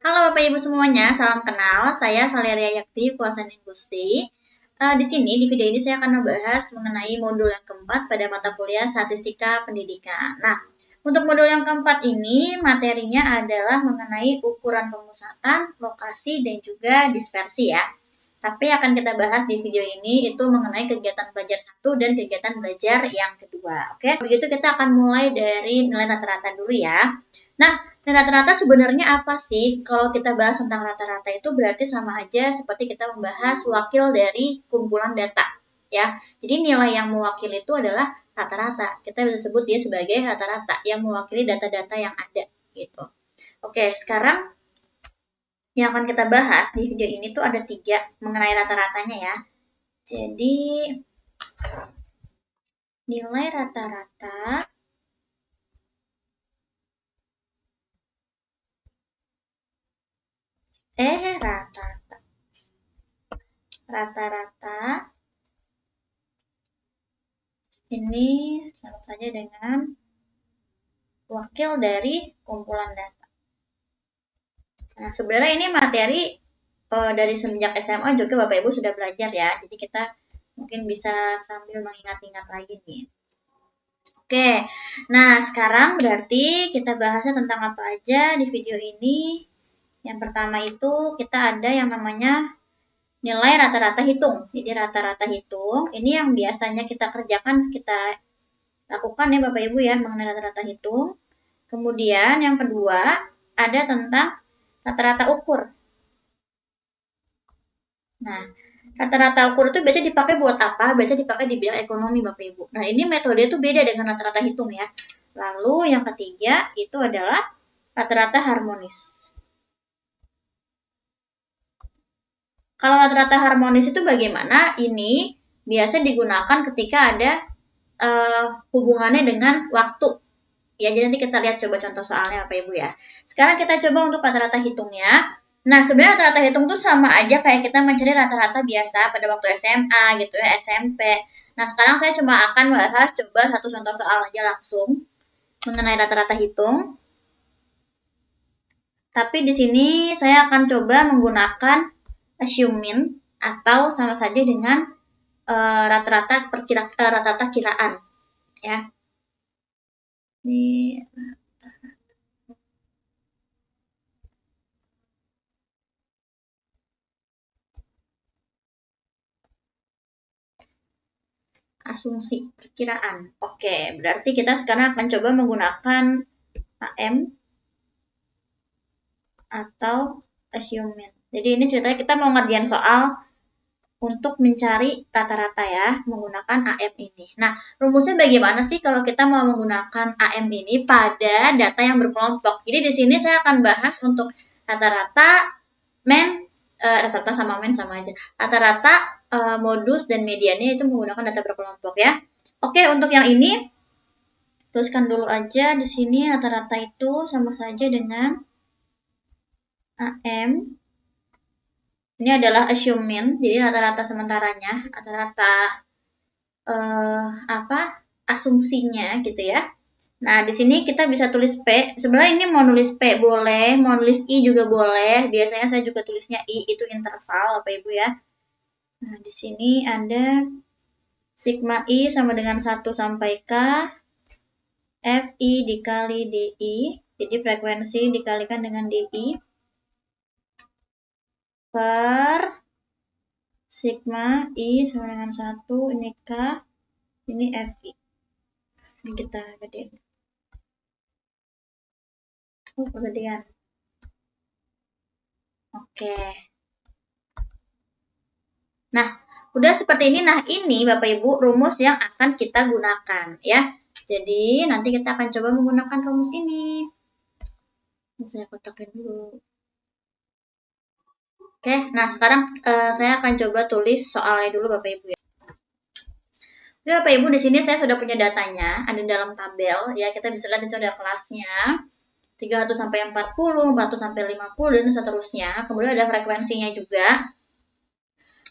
Halo Bapak Ibu semuanya, salam kenal. Saya Valeria Yakti, Kuasaning Gusti. Di sini, di video ini saya akan membahas mengenai modul yang keempat pada mata kuliah Statistika Pendidikan. Nah, untuk modul yang keempat ini, materinya adalah mengenai ukuran pemusatan, lokasi, dan juga dispersi ya. Tapi akan kita bahas di video ini itu mengenai kegiatan belajar 1 dan kegiatan belajar yang kedua. Oke, begitu kita akan mulai dari nilai rata-rata dulu ya. Nah, rata-rata sebenarnya apa sih? Kalau kita bahas tentang rata-rata itu berarti sama aja seperti kita membahas wakil dari kumpulan data, ya. Jadi nilai yang mewakili itu adalah rata-rata. Kita bisa sebut dia sebagai rata-rata yang mewakili data-data yang ada, gitu. Oke, sekarang yang akan kita bahas di video ini tuh ada 3 mengenai rata-ratanya ya. Jadi nilai rata-rata rata-rata ini sama saja dengan wakil dari kumpulan data. Nah, sebenarnya ini materi dari semenjak SMA juga Bapak Ibu sudah belajar ya. Jadi kita mungkin bisa sambil mengingat-ingat lagi nih. Oke, nah sekarang berarti kita bahasnya tentang apa aja di video ini. Yang pertama itu kita ada yang namanya nilai rata-rata hitung. Jadi rata-rata hitung, ini yang biasanya kita kerjakan, kita lakukan ya Bapak Ibu ya, mengenai rata-rata hitung. Kemudian yang kedua, ada tentang rata-rata ukur. Nah, rata-rata ukur itu biasanya dipakai buat apa? Biasanya dipakai di bidang ekonomi Bapak Ibu. Nah, ini metode itu beda dengan rata-rata hitung ya. Lalu yang ketiga itu adalah rata-rata harmonis. Kalau rata-rata harmonis itu bagaimana? Ini biasa digunakan ketika ada hubungannya dengan waktu. Ya, jadi nanti kita lihat coba contoh soalnya Bapak Ibu ya. Sekarang kita coba untuk rata-rata hitungnya. Nah, sebenarnya rata-rata hitung tuh sama aja kayak kita mencari rata-rata biasa pada waktu SMA gitu ya, SMP. Nah, sekarang saya cuma akan bahas coba satu contoh soal aja langsung mengenai rata-rata hitung. Tapi di sini saya akan coba menggunakan assuming atau sama saja dengan rata-rata kiraan ya. Ini asumsi perkiraan. Oke, berarti kita sekarang akan coba menggunakan AM atau assuming. Jadi ini ceritanya kita mau ngerjain soal untuk mencari rata-rata ya, menggunakan AM ini. Nah, rumusnya bagaimana sih kalau kita mau menggunakan AM ini pada data yang berkelompok? Jadi di sini saya akan bahas untuk rata-rata, rata-rata sama sama aja. Rata-rata, modus dan mediannya itu menggunakan data berkelompok ya. Oke, untuk yang ini tuliskan dulu aja di sini rata-rata itu sama saja dengan AM. Ini adalah assuming, jadi rata-rata sementaranya, rata-rata asumsinya gitu ya. Nah, di sini kita bisa tulis P. Sebenarnya ini mau nulis P boleh, mau nulis I juga boleh. Biasanya saya juga tulisnya I, itu interval Bapak Ibu ya. Nah, di sini ada sigma I sama dengan 1 sampai K, FI dikali DI, jadi frekuensi dikalikan dengan DI, per sigma I sama dengan 1, ini K, ini FI. Ini kita gedein. Oh, kegedean. Oke. Nah, udah seperti ini. Nah, ini Bapak Ibu rumus yang akan kita gunakan ya. Jadi, nanti kita akan coba menggunakan rumus ini. Saya kotakin dulu. Oke, nah sekarang saya akan coba tulis soalnya dulu Bapak Ibu ya. Oke, Bapak Ibu, di sini saya sudah punya datanya, ada dalam tabel ya. Kita bisa lihat di sini ada kelasnya. 31 sampai 40, 40 sampai 50 dan seterusnya. Kemudian ada frekuensinya juga.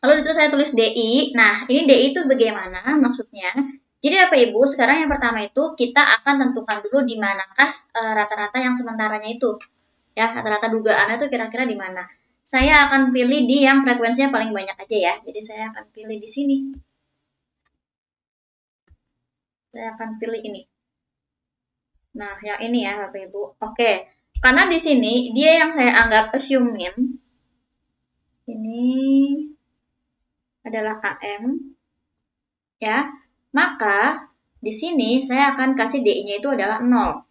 Lalu di situ saya tulis DI. Nah, ini DI itu bagaimana maksudnya? Jadi Bapak Ibu, sekarang yang pertama itu kita akan tentukan dulu di manakah rata-rata yang sementaranya itu. Ya, rata-rata dugaannya tuh kira-kira di mana. Saya akan pilih di yang frekuensinya paling banyak aja ya. Jadi saya akan pilih di sini. Saya akan pilih ini. Nah, yang ini ya Bapak Ibu. Oke. Karena di sini dia yang saya anggap assume-in ini adalah AM ya. Maka di sini saya akan kasih DI-nya itu adalah 0.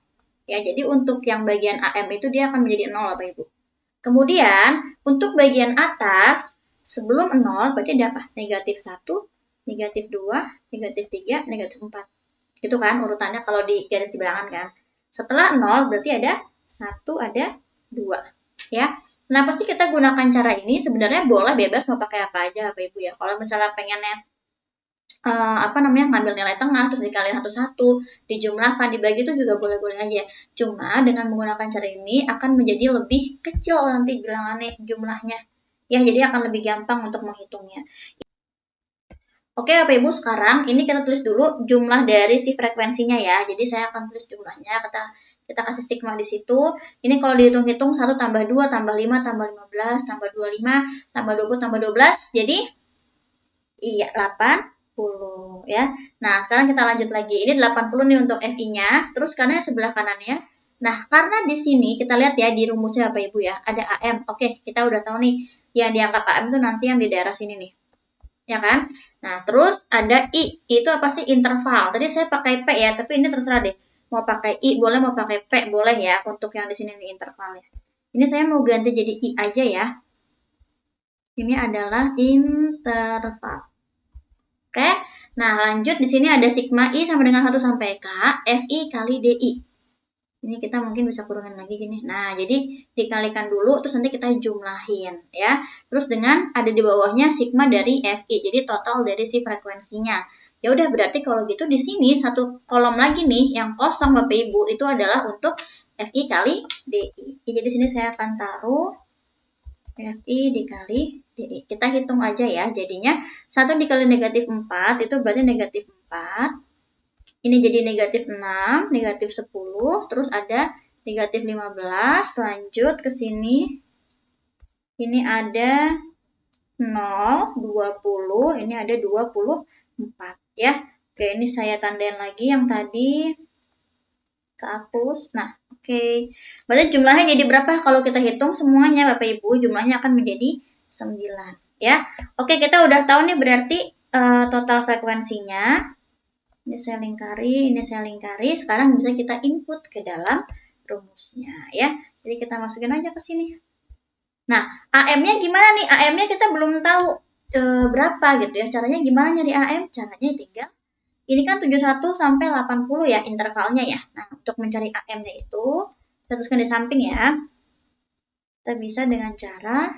Ya, jadi untuk yang bagian AM itu dia akan menjadi 0 Bapak Ibu. Kemudian untuk bagian atas sebelum 0 berarti ada apa? Negatif 1, negatif 2, negatif 3, negatif 4. Itu kan urutannya kalau di garis di bilangan kan. Setelah 0 berarti ada 1, ada 2. Ya. Kenapa sih kita gunakan cara ini? Sebenarnya boleh bebas mau pakai apa aja Bapak Ibu ya. Kalau misalnya pengennya ngambil nilai tengah terus dikali satu-satu, dijumlahkan, dibagi itu juga boleh-boleh aja. Cuma dengan menggunakan cara ini akan menjadi lebih kecil nanti bilangannya jumlahnya. Ya, jadi akan lebih gampang untuk menghitungnya. Oke, Bapak Ibu, sekarang ini kita tulis dulu jumlah dari si frekuensinya ya. Jadi saya akan tulis jumlahnya, kita kasih sigma di situ. Ini kalau dihitung-hitung 1 tambah 2 tambah 5 tambah 15 tambah 25 tambah 20 tambah 12. Jadi iya 80 ya. Nah, sekarang kita lanjut lagi. Ini 80 nih untuk FI-nya. Terus karena sebelah kanannya. Nah, karena di sini kita lihat ya di rumusnya Bapak Ibu ya, ada AM. Oke, kita udah tahu nih yang dianggap AM itu nanti yang di daerah sini nih. Ya kan? Nah, terus ada I. Itu apa sih? Interval. Tadi saya pakai P ya, tapi ini terserah deh. Mau pakai I boleh, mau pakai P boleh ya untuk yang di sini nih intervalnya. Ini saya mau ganti jadi I aja ya. Ini adalah interval. Oke. Nah, lanjut di sini ada sigma I sama dengan 1 sampai K, FI kali DI. Ini kita mungkin bisa kurangin lagi gini. Nah, jadi dikalikan dulu, terus nanti kita jumlahin ya. Terus dengan ada di bawahnya sigma dari FI, jadi total dari si frekuensinya. Ya udah berarti kalau gitu di sini satu kolom lagi nih yang kosong Bapak Ibu itu adalah untuk FI kali DI. Jadi di sini saya akan taruh FI dikali DI. Kita hitung aja ya, jadinya 1 dikali negatif 4 itu berarti negatif 4. Ini jadi negatif 6, negatif 10, terus ada negatif 15, lanjut ke sini. Ini ada 0, 20, ini ada 24 ya. Oke, ini saya tandain lagi yang tadi. Kehapus. Nah, oke. Berarti jumlahnya jadi berapa? Kalau kita hitung semuanya Bapak Ibu, jumlahnya akan menjadi 9 ya. Oke, kita udah tahu nih berarti total frekuensinya. Ini saya lingkari, ini saya lingkari. Sekarang bisa kita input ke dalam rumusnya ya. Jadi kita masukin aja ke sini. Nah, AM-nya gimana nih? AM-nya kita belum tahu berapa gitu ya. Caranya gimana nyari AM? Caranya tinggal ini kan 71 sampai 80 ya intervalnya ya. Nah, untuk mencari AM-nya itu, kita tuliskan di samping ya. Kita bisa dengan cara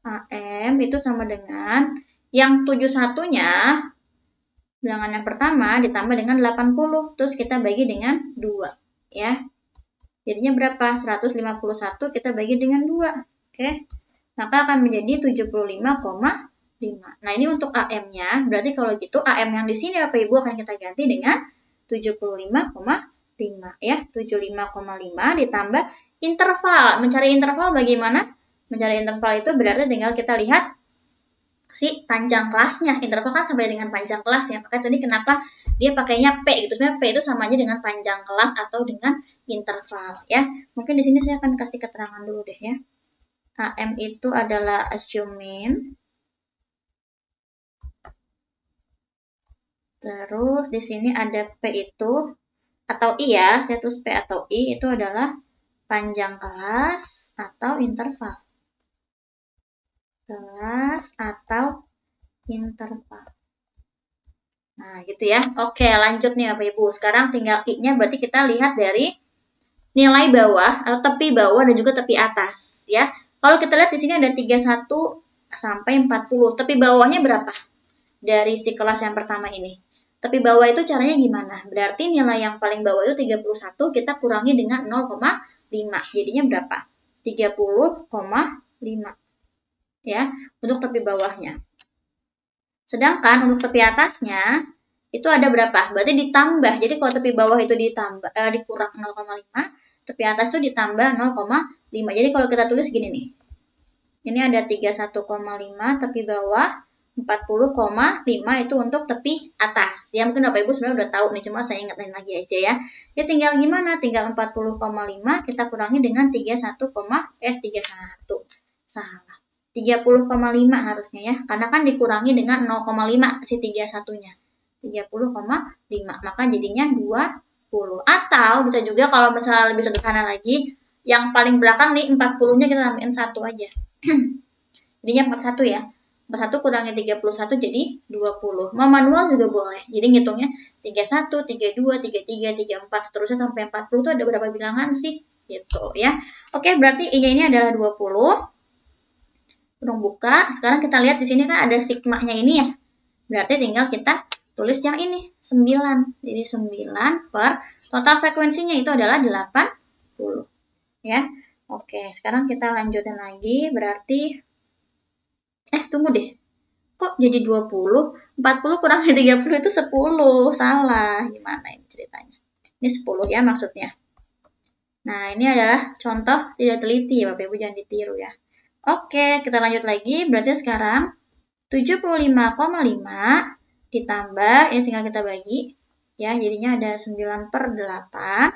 AM itu sama dengan yang 71-nya, bilangan yang pertama ditambah dengan 80. Terus kita bagi dengan 2 ya. Jadinya berapa? 151 kita bagi dengan 2. Oke. Maka akan menjadi 75,5. Nah, ini untuk AM-nya. Berarti kalau gitu AM yang di sini Bapak Ibu akan kita ganti dengan 75,5 ya. 75,5 ditambah interval. Mencari interval bagaimana? Mencari interval itu berarti tinggal kita lihat si panjang kelasnya. Interval kan sampai dengan panjang kelas ya. Makanya tadi kenapa dia pakainya P gitu. Sebenarnya P itu sama aja dengan panjang kelas atau dengan interval ya. Mungkin di sini saya akan kasih keterangan dulu deh ya. AM itu adalah assuming. Terus di sini ada P itu atau I ya, saya tulis P atau I itu adalah panjang kelas atau interval. Kelas atau interval. Nah, gitu ya. Oke, lanjut nih Bapak Ibu. Sekarang tinggal I-nya berarti kita lihat dari nilai bawah atau tepi bawah dan juga tepi atas ya. Kalau kita lihat di sini ada 31 sampai 40. Tepi bawahnya berapa? Dari si kelas yang pertama ini. Tepi bawah itu caranya gimana? Berarti nilai yang paling bawah itu 31 kita kurangi dengan 0,5. Jadinya berapa? 30,5 ya untuk tepi bawahnya. Sedangkan untuk tepi atasnya itu ada berapa? Berarti ditambah. Jadi kalau tepi bawah itu dikurang 0,5, tepi atas tuh ditambah 0,5. Jadi kalau kita tulis gini nih. Ini ada 31,5 tepi bawah, 40,5 itu untuk tepi atas. Ya mungkin Bapak Ibu sebenarnya udah tahu nih, cuma saya ingetin lagi aja ya. Ya tinggal gimana? Tinggal 40,5 kita kurangi dengan 31. Salah. 30,5 harusnya ya. Karena kan dikurangi dengan 0,5 si 31-nya. 30,5. Maka jadinya 20. Atau bisa juga kalau misalnya lebih sederhana lagi, yang paling belakang nih 40-nya kita tambahin 1 aja. Jadinya 41 ya. 41 kurangi 31 jadi 20. Mau manual juga boleh. Jadi ngitungnya 31, 32, 33, 34 seterusnya sampai 40 itu ada berapa bilangan sih? Gitu ya. Oke, berarti I-nya ini adalah 20. Kurung buka. Sekarang kita lihat di sini kan ada sigma-nya ini ya. Berarti tinggal kita tulis yang ini 9. Jadi 9 per total frekuensinya itu adalah 80. Ya. Oke, sekarang kita lanjutin lagi. Berarti tunggu deh. Kok jadi 20? 40 kurang dari 30 itu 10. Salah. Gimana ini ceritanya? Ini 10 ya maksudnya. Nah, ini adalah contoh tidak teliti ya, Bapak Ibu jangan ditiru ya. Oke, kita lanjut lagi. Berarti sekarang 75,5 ditambah, ini tinggal kita bagi. Ya, jadinya ada 9/8.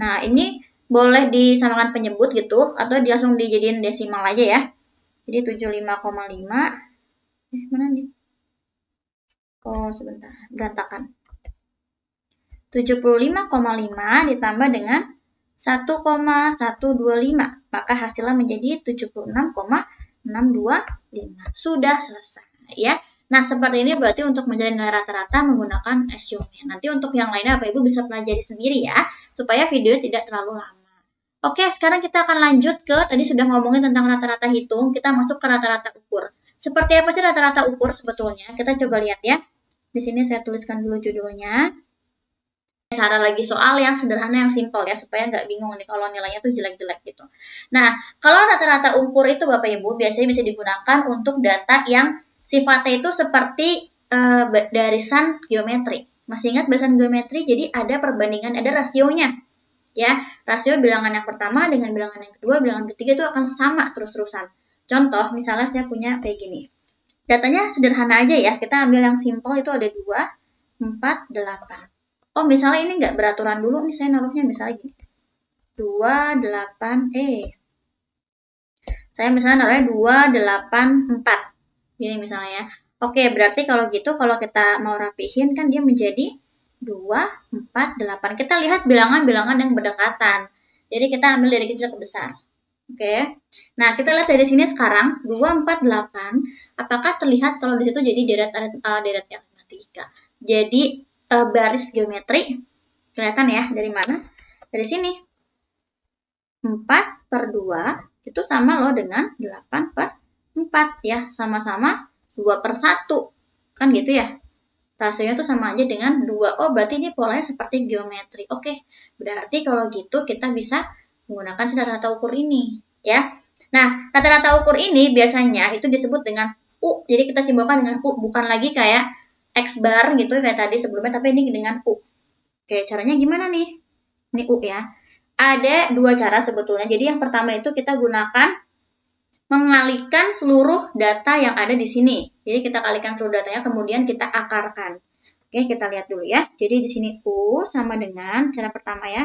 Nah, ini boleh disamakan penyebut gitu, atau langsung dijadiin desimal aja ya. Jadi 75,5. Mana nih? Oh, sebentar. Berantakan. 75,5 ditambah dengan 1,125. Maka hasilnya menjadi 76,625. Sudah selesai ya. Nah, seperti ini berarti untuk mencari nilai rata-rata menggunakan SUME. Nanti untuk yang lainnya Bapak Ibu bisa pelajari sendiri ya, supaya video tidak terlalu lama. Oke, sekarang kita akan lanjut ke, tadi sudah ngomongin tentang rata-rata hitung, kita masuk ke rata-rata ukur. Seperti apa sih rata-rata ukur sebetulnya? Kita coba lihat ya. Di sini saya tuliskan dulu judulnya. Cara lagi soal yang sederhana, yang simpel ya, supaya nggak bingung nih kalau nilainya tuh jelek-jelek gitu. Nah, kalau rata-rata ukur itu Bapak Ibu biasanya bisa digunakan untuk data yang sifatnya itu seperti barisan geometri. Masih ingat barisan geometri? Jadi ada perbandingan, ada rasionya. Ya, rasio bilangan yang pertama dengan bilangan yang kedua, bilangan ketiga itu akan sama terus-terusan. Contoh, misalnya saya punya kayak gini. Datanya sederhana aja ya, kita ambil yang simpel itu ada 2, 4, 8. Oh, misalnya ini nggak beraturan dulu, nih saya naruhnya misalnya gini. 2, 8, Saya misalnya naruhnya 2, 8, 4. Gini misalnya ya. Oke, berarti kalau gitu, kalau kita mau rapihin kan dia menjadi 2, 4, 8. Kita lihat bilangan-bilangan yang berdekatan. Jadi kita ambil dari kecil ke besar. Oke. Nah, kita lihat dari sini sekarang 2, 4, 8. Apakah terlihat kalau di situ jadi deret aritmatika? Jadi baris geometri. Kelihatan ya dari mana? Dari sini. 4/2 itu sama loh dengan 8/4 ya. Sama-sama 2/1. Kan gitu ya. Rasionya tuh sama aja dengan 2. Oh, berarti ini polanya seperti geometri. Oke, berarti kalau gitu kita bisa menggunakan rata-rata ukur ini. Ya. Nah, rata-rata ukur ini biasanya itu disebut dengan U. Jadi kita simbolkan dengan U. Bukan lagi kayak X bar gitu kayak tadi sebelumnya, tapi ini dengan U. Oke, caranya gimana nih? Ini U ya. Ada dua cara sebetulnya. Jadi yang pertama itu kita gunakan mengalihkan seluruh data yang ada di sini. Jadi kita kalikan seluruh datanya, kemudian kita akarkan. Oke, kita lihat dulu ya. Jadi di sini U sama dengan cara pertama ya.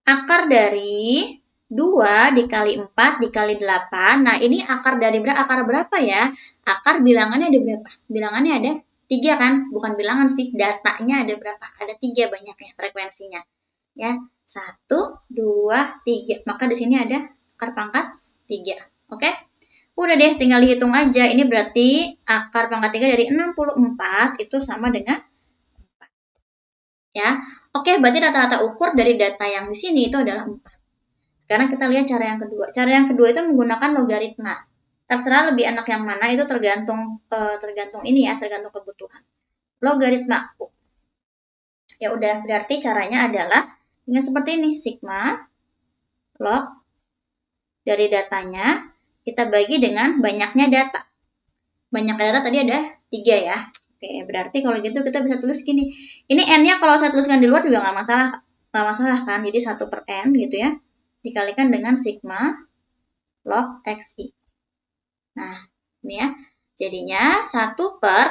Akar dari 2 dikali 4 dikali 8. Nah, ini akar dari akar berapa ya? Akar bilangannya ada berapa? Bilangannya ada 3 kan? Bukan bilangan sih, datanya ada berapa? Ada 3 banyaknya frekuensinya. Ya, 1, 2, 3. Maka di sini ada akar pangkat 3. Oke? Udah deh, tinggal dihitung aja. Ini berarti akar pangkat 3 dari 64 itu sama dengan 4. Ya. Oke, berarti rata-rata ukur dari data yang di sini itu adalah 4. Sekarang kita lihat cara yang kedua. Cara yang kedua itu menggunakan logaritma. Terserah lebih enak yang mana, itu tergantung ini ya, tergantung kebutuhan. Logaritma U. Ya udah, berarti caranya adalah dengan seperti ini, sigma log dari datanya kita bagi dengan banyaknya data. Banyaknya data tadi ada 3 ya. Oke, berarti kalau gitu kita bisa tulis gini. Ini N-nya kalau saya tuliskan di luar juga nggak masalah. nggak masalah kan, jadi 1/n gitu ya, dikalikan dengan sigma log XI. Nah, ini ya, jadinya 1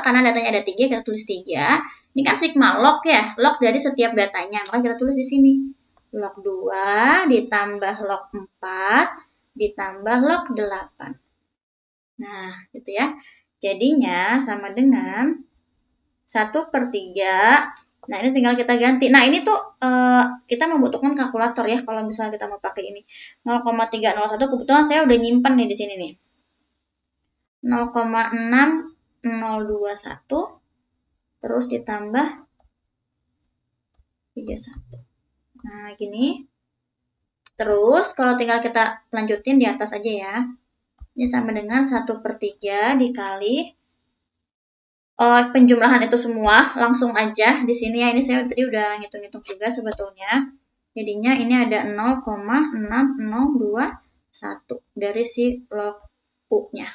karena datanya ada 3, kita tulis 3, ini kan sigma log ya, log dari setiap datanya, maka kita tulis di sini, log 2 ditambah log 4 ditambah log 8. Nah, gitu ya. Jadinya sama dengan 1/3. Nah, ini tinggal kita ganti. Nah, ini tuh kita membutuhkan kalkulator ya kalau misalnya kita mau pakai ini. 0,301 kebetulan saya udah nyimpen nih di sini nih. 0,6021 terus ditambah 31. Nah, gini. Terus kalau tinggal kita lanjutin di atas aja ya. Ini sama dengan 1/3 dikali penjumlahan itu semua langsung aja di sini ya. Ini saya tadi udah ngitung-ngitung juga sebetulnya. Jadinya ini ada 0,6021 dari si log U-nya.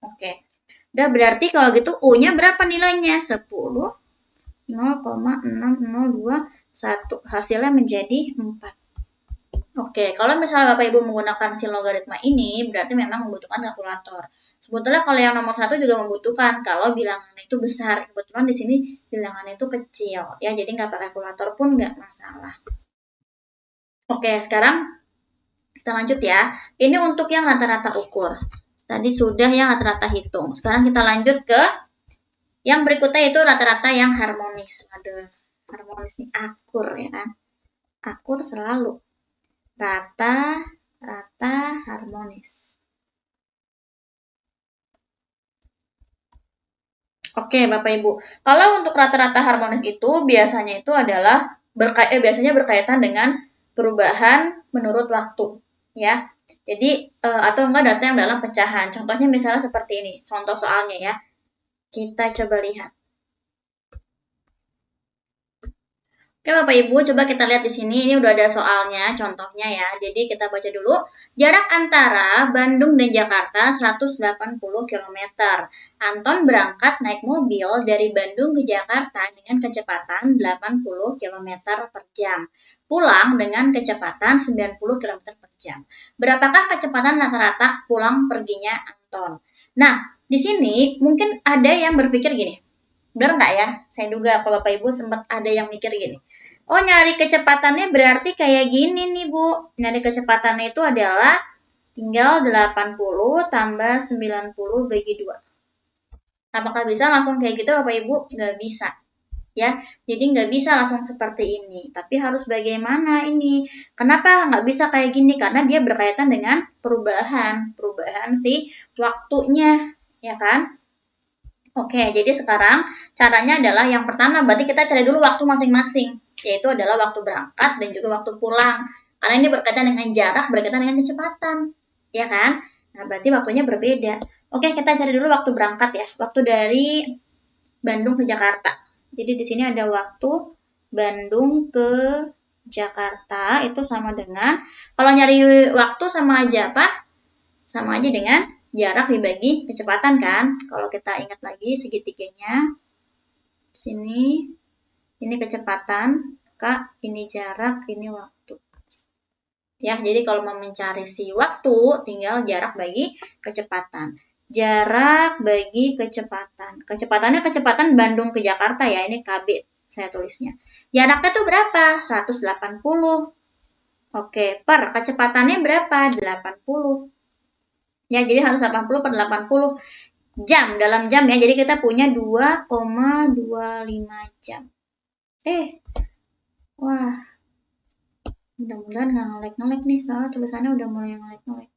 Oke. Udah berarti kalau gitu U-nya berapa nilainya? 10. 0,6021. Hasilnya menjadi 4. Oke, kalau misalnya Bapak Ibu menggunakan si logaritma ini, berarti memang membutuhkan kalkulator. Sebetulnya kalau yang nomor 1 juga membutuhkan, kalau bilangannya itu besar. Kebetulan di sini bilangannya itu kecil, ya, jadi nggak pakai kalkulator pun nggak masalah. Oke, sekarang kita lanjut ya. Ini untuk yang rata-rata ukur. Tadi sudah yang rata-rata hitung. Sekarang kita lanjut ke yang berikutnya, itu rata-rata yang harmonis. Aduh, harmonis nih, akur ya kan. Akur selalu. Rata harmonis. Oke, Bapak Ibu. Kalau untuk rata-rata harmonis itu biasanya itu adalah biasanya berkaitan dengan perubahan menurut waktu, ya. Jadi atau enggak data yang dalam pecahan. Contohnya misalnya seperti ini, contoh soalnya ya. Kita coba lihat. Oke Bapak Ibu, coba kita lihat di sini. Ini udah ada soalnya, contohnya ya. Jadi kita baca dulu. Jarak antara Bandung dan Jakarta 180 km. Anton berangkat naik mobil dari Bandung ke Jakarta dengan kecepatan 80 km per jam. Pulang dengan kecepatan 90 km per jam. Berapakah kecepatan rata-rata pulang perginya Anton? Nah, di sini mungkin ada yang berpikir gini. Benar nggak ya? Saya duga kalau Bapak Ibu sempat ada yang mikir gini. Oh, nyari kecepatannya berarti kayak gini nih, Bu. Nyari kecepatannya itu adalah tinggal 80 tambah 90 bagi 2. Apakah bisa langsung kayak gitu, Bapak Ibu? Nggak bisa. Ya, jadi nggak bisa langsung seperti ini. Tapi harus bagaimana ini? Kenapa nggak bisa kayak gini? Karena dia berkaitan dengan perubahan si waktunya, ya kan? Oke, jadi sekarang caranya adalah yang pertama berarti kita cari dulu waktu masing-masing, yaitu adalah waktu berangkat dan juga waktu pulang. Karena ini berkaitan dengan jarak, berkaitan dengan kecepatan, ya kan? Nah, berarti waktunya berbeda. Oke, kita cari dulu waktu berangkat ya, waktu dari Bandung ke Jakarta. Jadi di sini ada waktu Bandung ke Jakarta itu sama dengan, kalau nyari waktu sama aja apa? Sama aja dengan jarak dibagi kecepatan kan. Kalau kita ingat lagi segitiganya, sini ini kecepatan, Kak, ini jarak, ini waktu. Ya, jadi kalau mau mencari si waktu, tinggal jarak bagi kecepatan. Jarak bagi kecepatan. Kecepatannya kecepatan Bandung ke Jakarta ya, ini KB saya tulisnya. Jaraknya tuh berapa? 180. Oke, per kecepatannya berapa? 80. Ya, jadi 180 per 80 jam, dalam jam ya. Jadi kita punya 2,25 jam. Wah, mudah-mudahan nggak ngelek-ngelek nih, soalnya tulisannya udah mulai ngelek-ngelek.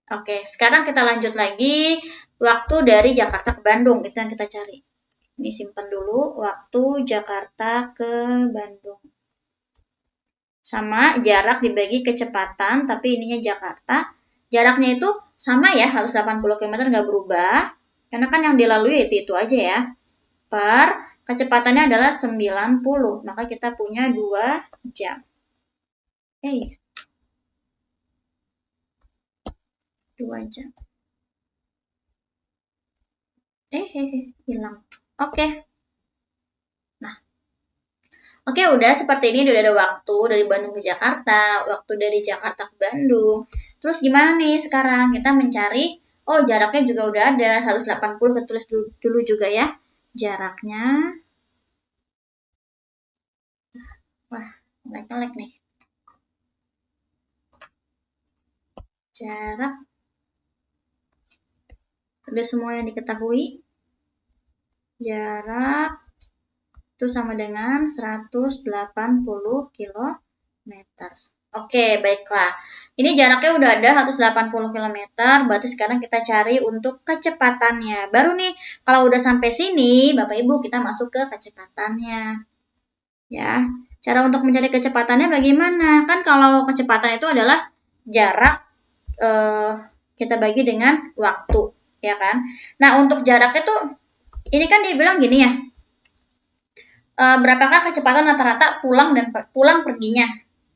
Oke, sekarang kita lanjut lagi. Waktu dari Jakarta ke Bandung, itu yang kita cari. Ini simpan dulu, waktu Jakarta ke Bandung. Sama jarak dibagi kecepatan, tapi ininya Jakarta. Jaraknya itu sama ya, harus 80 km nggak berubah. Karena kan yang dilalui itu aja ya. Per kecepatannya adalah 90, maka kita punya 2 jam. 2 jam. Hilang. Oke. Nah, Oke, udah seperti ini udah ada waktu dari Bandung ke Jakarta, waktu dari Jakarta ke Bandung. Terus gimana nih sekarang? Kita mencari, oh jaraknya juga udah ada, 180 kita tulis dulu juga ya. Jaraknya, wah, ngelek nih. Jarak, udah semua yang diketahui. Jarak itu sama dengan 180 km. Oke, baiklah. Ini jaraknya udah ada 180 km, berarti sekarang kita cari untuk kecepatannya. Baru nih, kalau udah sampai sini, Bapak Ibu, kita masuk ke kecepatannya. Ya, cara untuk mencari kecepatannya bagaimana? Kan kalau kecepatan itu adalah jarak kita bagi dengan waktu, ya kan? Nah, untuk jarak itu, ini kan dibilang gini ya, berapakah kecepatan rata-rata pulang perginya.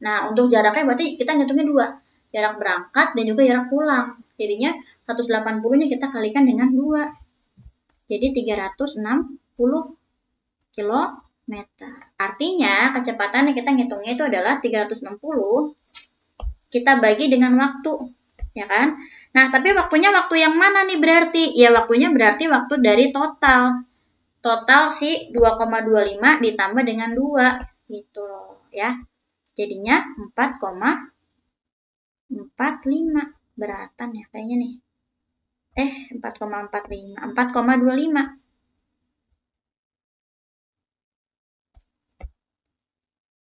Nah, untuk jaraknya berarti kita ngitungnya dua, jarak berangkat dan juga jarak pulang. Jadinya 180-nya kita kalikan dengan 2. Jadi 360 km. Artinya kecepatan yang kita ngitungnya itu adalah 360 kita bagi dengan waktu, ya kan? Nah, tapi waktunya waktu yang mana nih berarti? Ya, waktunya berarti waktu dari total. Total si 2,25 ditambah dengan 2 gitu loh ya. Jadinya 4,45 beratan ya kayaknya nih. 4,45, 4,25.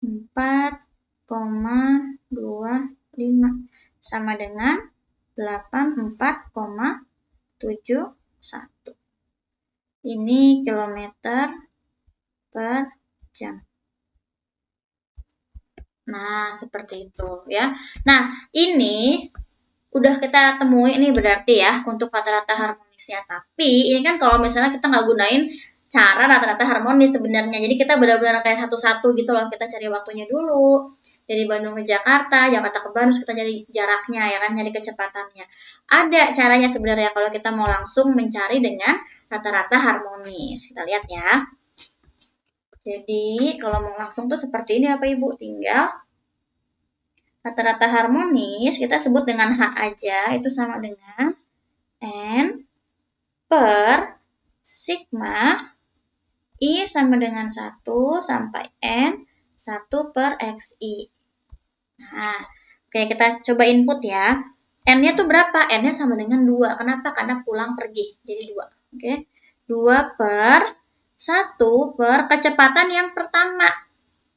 4,25 sama dengan 84,71. Ini kilometer per jam. Nah, seperti itu ya. Nah, ini udah kita temui ini berarti ya untuk rata-rata harmonisnya. Tapi ini kan kalau misalnya kita nggak gunain cara rata-rata harmonis sebenarnya. Jadi kita benar-benar kayak satu-satu gitu loh. Kita cari waktunya dulu. Dari Bandung ke Jakarta, Jakarta ke Bandung, kita cari jaraknya ya kan, nyari kecepatannya. Ada caranya sebenarnya kalau kita mau langsung mencari dengan rata-rata harmonis. Kita lihat ya. Jadi kalau mau langsung tuh seperti ini apa Ibu? Tinggal rata-rata harmonis kita sebut dengan H aja, itu sama dengan N per sigma I sama dengan 1 sampai N 1 per XI. Nah, oke kita coba input ya. N-nya tuh berapa? N-nya sama dengan 2. Kenapa? Karena pulang pergi. Jadi 2. Oke. 2 per 1 per kecepatan yang pertama.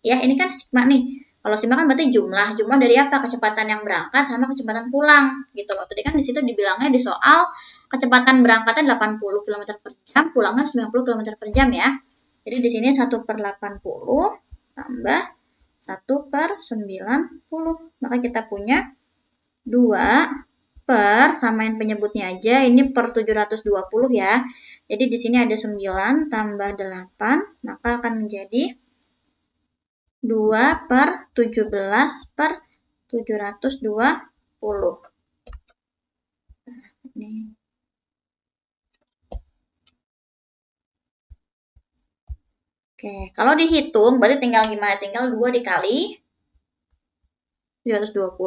Ya, ini kan sigma nih. Kalau sigma kan berarti jumlah. Jumlah dari apa? Kecepatan yang berangkat sama kecepatan pulang. Gitu loh. Tadi kan di situ dibilangnya di soal kecepatan berangkatnya 80 km per jam, pulangnya 90 km per jam ya. Jadi di sini 1 per 80 tambah 1 per 90. Maka kita punya 2 per, samain penyebutnya aja, ini per 720 ya. Jadi di sini ada 9 tambah 8, maka akan menjadi 2 per 17 per 720. Nah, ini. Oke, kalau dihitung berarti tinggal gimana? Tinggal 2 dikali 720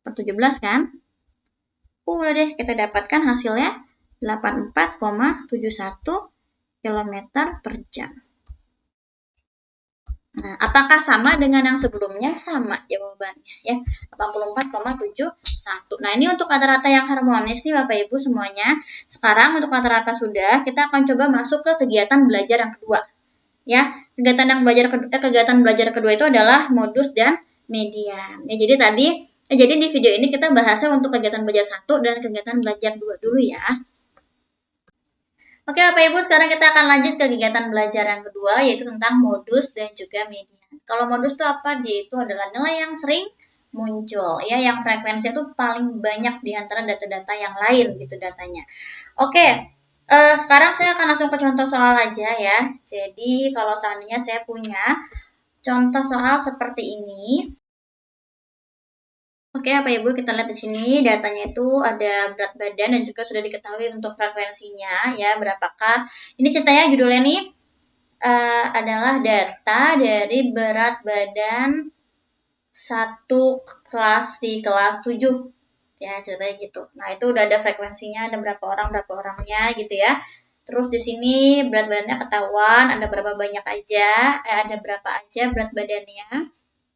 per 17 kan? Udah deh, kita dapatkan hasilnya 84,71 km per jam. Nah, apakah sama dengan yang sebelumnya? Sama jawabannya ya, 84,71. Nah, ini untuk rata-rata yang harmonis nih Bapak Ibu semuanya. Sekarang untuk rata-rata sudah, kita akan coba masuk ke kegiatan belajar yang kedua. Ya, kegiatan belajar kedua itu adalah modus dan median. Ya, jadi di video ini kita bahasnya untuk kegiatan belajar 1 dan kegiatan belajar 2 dulu ya. Oke Bapak Ibu, sekarang kita akan lanjut ke kegiatan belajar yang kedua, yaitu tentang modus dan juga median. Kalau modus itu apa? Dia itu adalah nilai yang sering muncul, ya, yang frekuensinya itu paling banyak di antara data-data yang lain gitu datanya. Oke, sekarang saya akan langsung ke contoh soal aja ya. Jadi kalau seandainya saya punya contoh soal seperti ini. Oke, Bapak Ibu, kita lihat di sini datanya itu ada berat badan dan juga sudah diketahui untuk frekuensinya ya, berapakah. Ini ceritanya judulnya nih adalah data dari berat badan satu kelas di kelas 7. Ya, ceritanya gitu. Nah, itu udah ada frekuensinya, ada berapa orangnya gitu ya. Terus di sini berat badannya ketahuan, ada berapa banyak aja, ada berapa aja berat badannya.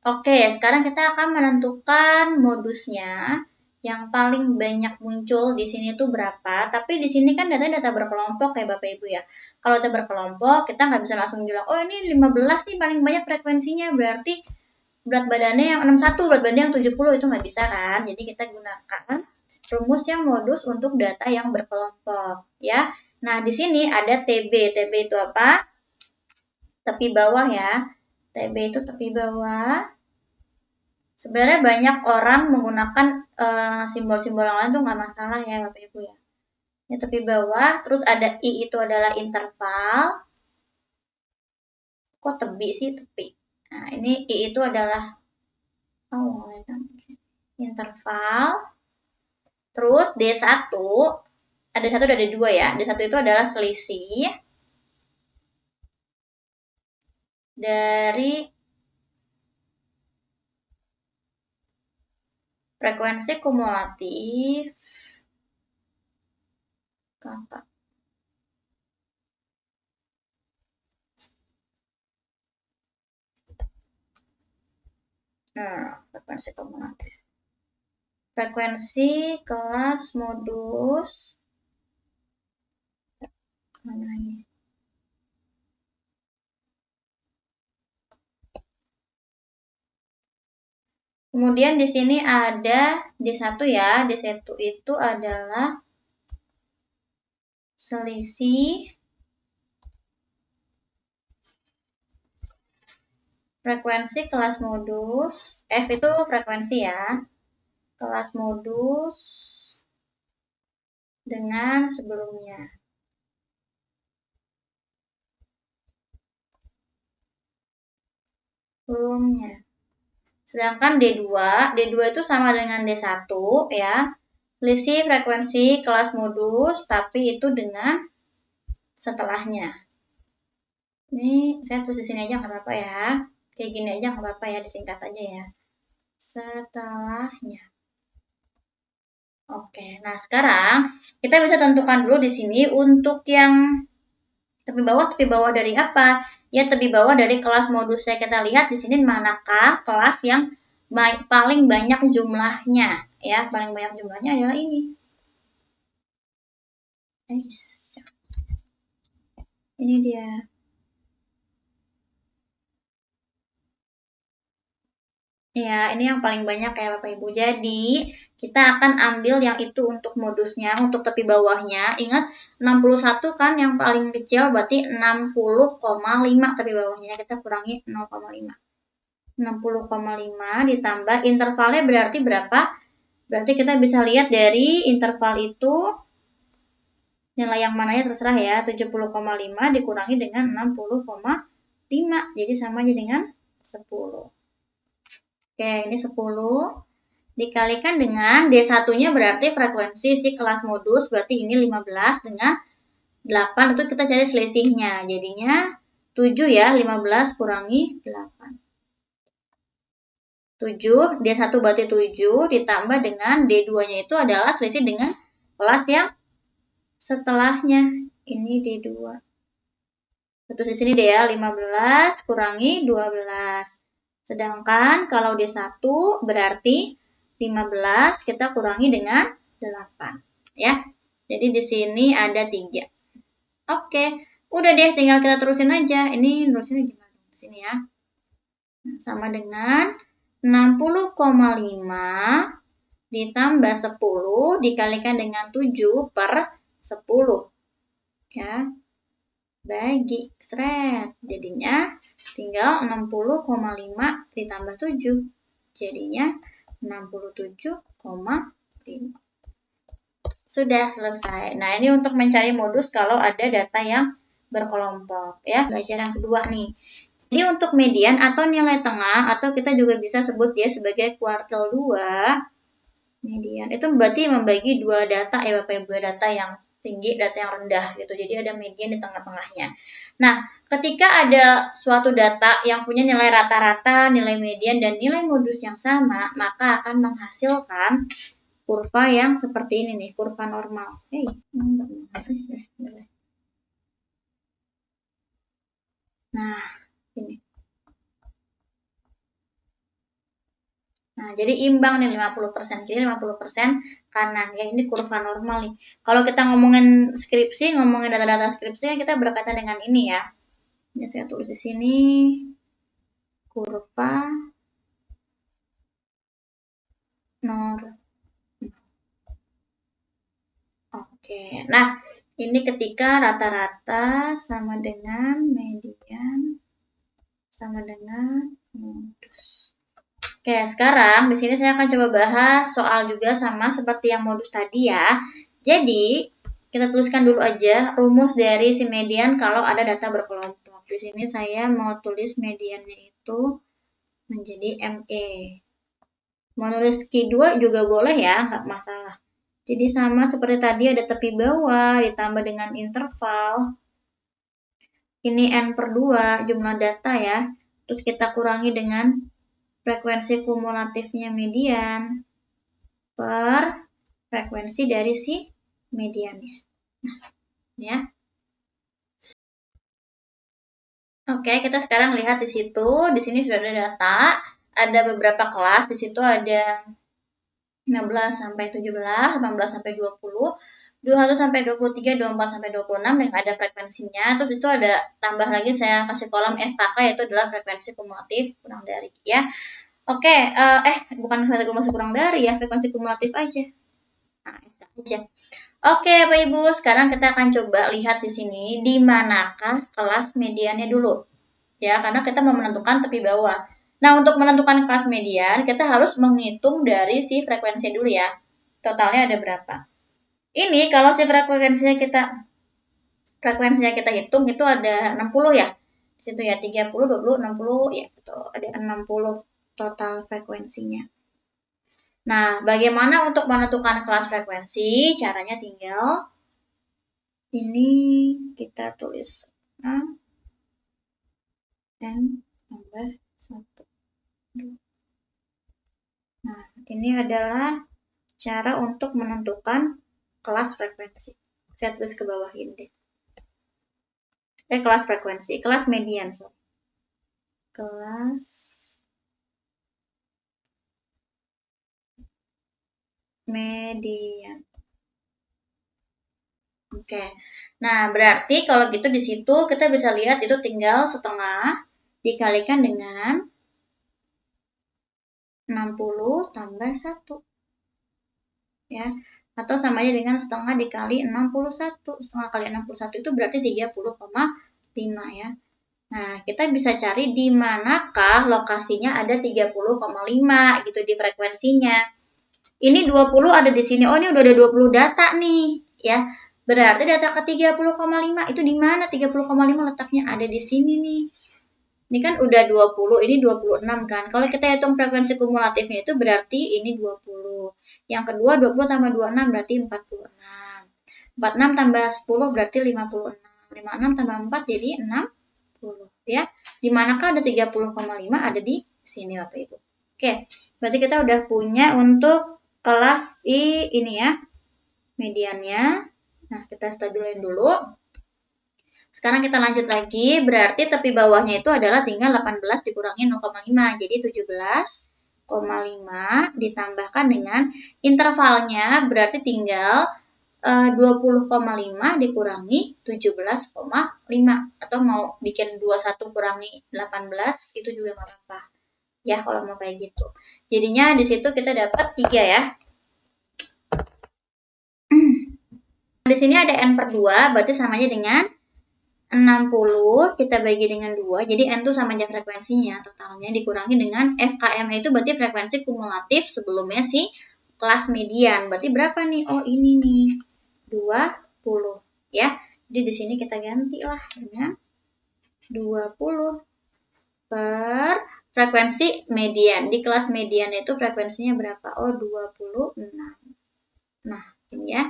Oke, sekarang kita akan menentukan modusnya. Yang paling banyak muncul di sini tuh berapa, tapi di sini kan data berkelompok ya Bapak Ibu ya. Kalau data berkelompok, kita nggak bisa langsung bilang, oh ini 15 nih paling banyak frekuensinya, berarti berat badannya yang 61, berat badannya yang 70, itu nggak bisa kan. Jadi kita gunakan rumus yang modus untuk data yang berkelompok ya. Nah, di sini ada TB. TB itu apa? Tepi bawah ya. TB itu tepi bawah. Sebenarnya banyak orang menggunakan simbol-simbol yang lain tuh nggak masalah ya Bapak Ibu ya. Ini tepi bawah, terus ada I itu adalah interval. Kok tebi sih tepi? Nah, ini I itu adalah interval. Terus D1, ada 1 ada 2 ya. D1 itu adalah selisih dari frekuensi kumulatif kakak. Nah, frekuensi kumulatif. Frekuensi kelas modus mana ini? Kemudian di sini ada D1 ya. D1 itu adalah selisih frekuensi kelas modus. F itu frekuensi ya. Kelas modus dengan sebelumnya. Sedangkan D2 itu sama dengan D1 ya. Selisih frekuensi kelas modus, tapi itu dengan setelahnya. Ini saya tulis di sini aja nggak apa-apa ya. Kayak gini aja nggak apa-apa ya, disingkat aja ya. Setelahnya. Oke, nah sekarang kita bisa tentukan dulu di sini untuk yang tepi bawah dari apa? Ya, tepi bawah dari kelas modusnya. Kita lihat di sini manakah kelas yang paling banyak jumlahnya. Ya, paling banyak jumlahnya adalah ini. Ini dia. Ya, ini yang paling banyak ya Bapak Ibu. Jadi, kita akan ambil yang itu untuk modusnya, untuk tepi bawahnya. Ingat, 61 kan yang paling kecil, berarti 60,5 tepi bawahnya. Kita kurangi 0,5. 60,5 ditambah intervalnya berarti berapa? Berarti kita bisa lihat dari interval itu, nilai yang mananya terserah ya, 70,5 dikurangi dengan 60,5. Jadi sama aja dengan 10. Oke, ini 10 dikalikan dengan D1-nya berarti frekuensi si kelas modus, berarti ini 15 dengan 8 itu kita cari selisihnya. Jadinya 7 ya, 15 kurangi 8. 7, D1 berarti 7 ditambah dengan D2-nya itu adalah selisih dengan kelas yang setelahnya. Ini D2. Terus di sini deh ya, 15 kurangi 12. Sedangkan kalau D1 berarti 15 kita kurangi dengan 8 ya. Jadi di sini ada 3. Oke, udah deh tinggal kita terusin aja. Ini terusinnya gimana di sini ya. Sama dengan 60,5 ditambah 10 dikalikan dengan 7 per 10 ya. Bagi seret, jadinya tinggal 60,5 ditambah 7, jadinya 67,5. Sudah selesai. Nah, ini untuk mencari modus kalau ada data yang berkelompok ya. Belajar yang kedua nih. Jadi untuk median atau nilai tengah, atau kita juga bisa sebut dia sebagai kuartil 2, median itu berarti membagi dua data ya Bapak Ibu, data yang tinggi, data yang rendah gitu. Jadi ada median di tengah-tengahnya. Nah, ketika ada suatu data yang punya nilai rata-rata, nilai median, dan nilai modus yang sama, maka akan menghasilkan kurva yang seperti ini nih, kurva normal. Nah, ini. Nah, jadi imbang nih 50% kiri, 50% kanan. Ya, ini kurva normal nih. Kalau kita ngomongin skripsi, ngomongin data-data skripsi, kita berkaitan dengan ini ya. Ini saya tulis di sini. Kurva normal. Oke. Nah, ini ketika rata-rata sama dengan median sama dengan modus. Oke, sekarang di sini saya akan coba bahas soal juga sama seperti yang modus tadi ya. Jadi, kita tuliskan dulu aja rumus dari si median kalau ada data berkelompok. Di sini saya mau tulis mediannya itu menjadi ME. Mau nulis Q2 juga boleh ya, nggak masalah. Jadi sama seperti tadi ada tepi bawah ditambah dengan interval. Ini N per 2 jumlah data ya. Terus kita kurangi dengan frekuensi kumulatifnya median per frekuensi dari si mediannya. Nah, ya. Oke, kita sekarang lihat di situ. Di sini sudah ada data. Ada beberapa kelas. Di situ ada 15 sampai 17, 18 sampai 20, 21 sampai 23, 24 sampai 26 yang ada frekuensinya. Terus itu ada tambah lagi saya kasih kolom FKK yaitu adalah frekuensi kumulatif kurang dari ya. Oke, bukan frekuensi kurang dari ya, frekuensi kumulatif aja. Nah, aja. Oke, Bapak Ibu, sekarang kita akan coba lihat di sini di manakah kelas mediannya dulu. Ya, karena kita mau menentukan tepi bawah. Nah, untuk menentukan kelas median, kita harus menghitung dari si frekuensi dulu ya. Totalnya ada berapa? Ini kalau si frekuensinya kita hitung itu ada 60 ya. Di situ ya 30, 20, 60 ya, betul. Ada 60 total frekuensinya. Nah, bagaimana untuk menentukan kelas frekuensi? Caranya tinggal ini kita tulis N tambah 1. Nah, ini adalah cara untuk menentukan kelas frekuensi. Saya tulis ke bawah ini deh. Kelas frekuensi, kelas median. So. Kelas median. Oke. Nah, berarti kalau gitu di situ kita bisa lihat itu tinggal setengah dikalikan dengan 60 tambah 1. Ya. Atau sama aja dengan setengah dikali 61. Setengah kali 61 itu berarti 30,5 ya. Nah, kita bisa cari di manakah lokasinya ada 30,5 gitu di frekuensinya. Ini 20 ada di sini. Oh, ini udah ada 20 data nih, ya. Berarti data ke 30,5 itu di mana? 30,5 letaknya ada di sini nih. Ini kan udah 20, ini 26 kan. Kalau kita hitung frekuensi kumulatifnya itu berarti ini 20. Yang kedua 20 tambah 26 berarti 46. 46 tambah 10 berarti 56. 56 tambah 4 jadi 60 ya. Di manakah ada 30,5 ada di sini Bapak Ibu. Oke, berarti kita udah punya untuk kelas ini ya. Mediannya. Nah, kita stabilin dulu. Sekarang kita lanjut lagi, berarti tepi bawahnya itu adalah tinggal 18 dikurangi 0,5, jadi 17,5 ditambahkan dengan intervalnya berarti tinggal 20,5 dikurangi 17,5 atau mau bikin 21 kurangi 18 itu juga nggak apa-apa. Ya, kalau mau kayak gitu. Jadinya di situ kita dapat 3 ya. Di sini ada N per 2, berarti samanya dengan 60 kita bagi dengan 2, jadi N itu sama aja frekuensinya, totalnya dikurangi dengan FKM itu berarti frekuensi kumulatif sebelumnya si kelas median. Berarti berapa nih? Oh, ini nih. 20 ya. Jadi di sini kita gantilah dengan 20 per frekuensi median. Di kelas median itu frekuensinya berapa? Oh, 26. Nah, Ini ya.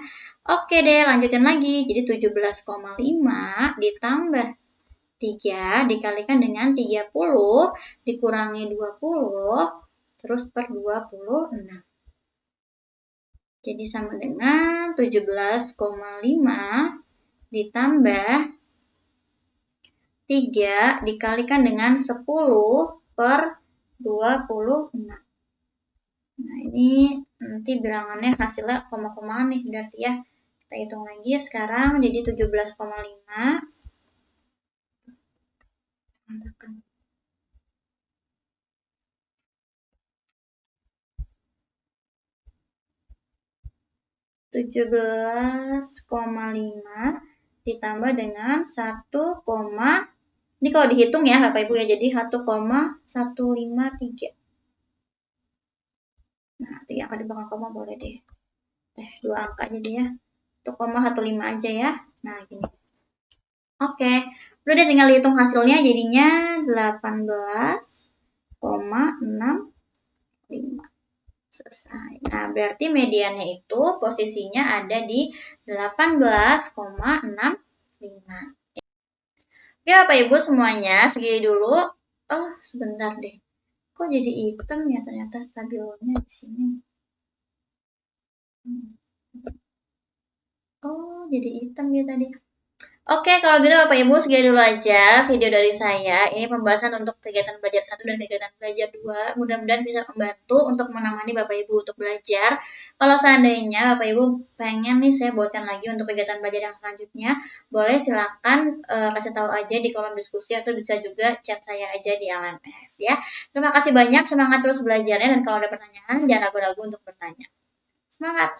Oke deh, lanjutin lagi. Jadi 17,5 ditambah 3 dikalikan dengan 30 dikurangi 20 terus per 26. Jadi sama dengan 17,5 ditambah 3 dikalikan dengan 10 per 26. Nah, ini nanti bilangannya hasilnya koma-komaan nih berarti ya. Kita hitung lagi ya sekarang, jadi 17,5. Mantapkan. 17,5 ditambah dengan 1, ini kalau dihitung ya Bapak Ibu ya, jadi 1,153. Nah, 3 angka di belakang koma boleh deh. 2 angka aja deh ya. 1,15 aja ya. Nah, gini. Oke, udah deh tinggal hitung hasilnya jadinya 18,65. Selesai. Nah, berarti mediannya itu posisinya ada di 18,65. Oke, Bapak Ibu semuanya, segini dulu. Oh, sebentar deh. Kok jadi hitam ya ternyata stabilnya di sini. Oh, jadi hitam ya tadi. Oke, kalau gitu Bapak Ibu segini dulu aja video dari saya. Ini pembahasan untuk kegiatan belajar 1 dan kegiatan belajar 2. Mudah-mudahan bisa membantu untuk menemani Bapak Ibu untuk belajar. Kalau seandainya Bapak Ibu pengen nih saya buatkan lagi untuk kegiatan belajar yang selanjutnya, boleh silakan kasih tahu aja di kolom diskusi atau bisa juga chat saya aja di LMS ya. Terima kasih banyak, semangat terus belajarnya dan kalau ada pertanyaan jangan ragu-ragu untuk bertanya. Semangat!